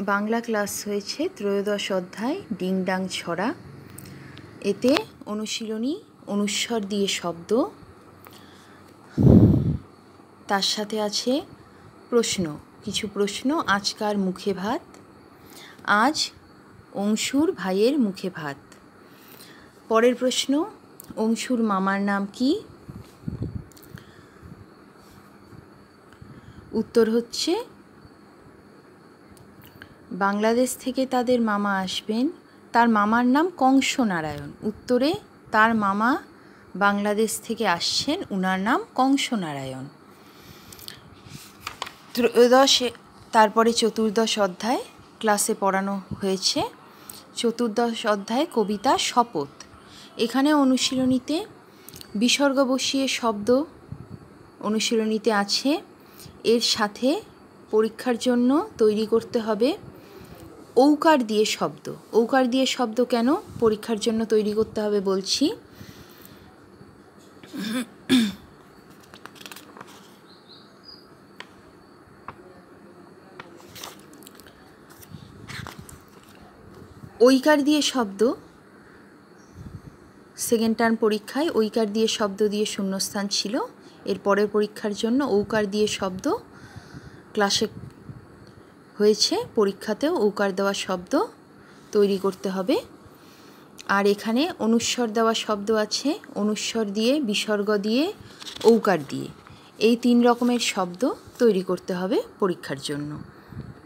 Bangla class হয়েছে ত্রয়োদশ অধ্যায় ডিং ডাং ছড়া। এতে অনুশীলনী অনুস্বর দিয়ে শব্দ, তার সাথে আছে প্রশ্ন, কিছু প্রশ্ন। আজকার মুখে ভাত, আজ অংশুর ভাইয়ের মুখে ভাত। পরের প্রশ্ন, অংশুর মামার নাম কি? উত্তর হচ্ছে বাংলাদেশ থেকে তাদের মামা আসবেন, তার মামার নাম কংসনারায়ণ। উত্তরে তার মামা বাংলাদেশ থেকে আসছেন, উনার নাম কংসনারায়ণ। তারপরে চতুর্দশ অধ্যায় ক্লাসে পড়ানো হয়েছে। চতুর্দশ অধ্যায় কবিতা শপথ। এখানে অনুশীলনীতে বিসর্গ বসিয়ে শব্দ অনুশীলনীতে আছে। এর সাথে পরীক্ষার জন্য তৈরি করতে হবে ঔকার দিয়ে শব্দ। ঔকার দিয়ে শব্দ কেন পরীক্ষার জন্য তৈরি করতে হবে বলছি। ঐকার দিয়ে শব্দ সেকেন্ড টার্ম পরীক্ষায় ঐকার দিয়ে শব্দ দিয়ে শূন্যস্থান ছিল। এর পরের পরীক্ষার জন্য ঔকার দিয়ে শব্দ ক্লাসে হয়েছে, পরীক্ষাতেও ঔকার দেওয়া শব্দ তৈরি করতে হবে। আর এখানে অনুস্বর দেওয়া শব্দ আছে, অনুস্বর দিয়ে, বিসর্গ দিয়ে, ঔকার দিয়ে, এই 3 রকমের শব্দ তৈরি করতে হবে পরীক্ষার জন্য।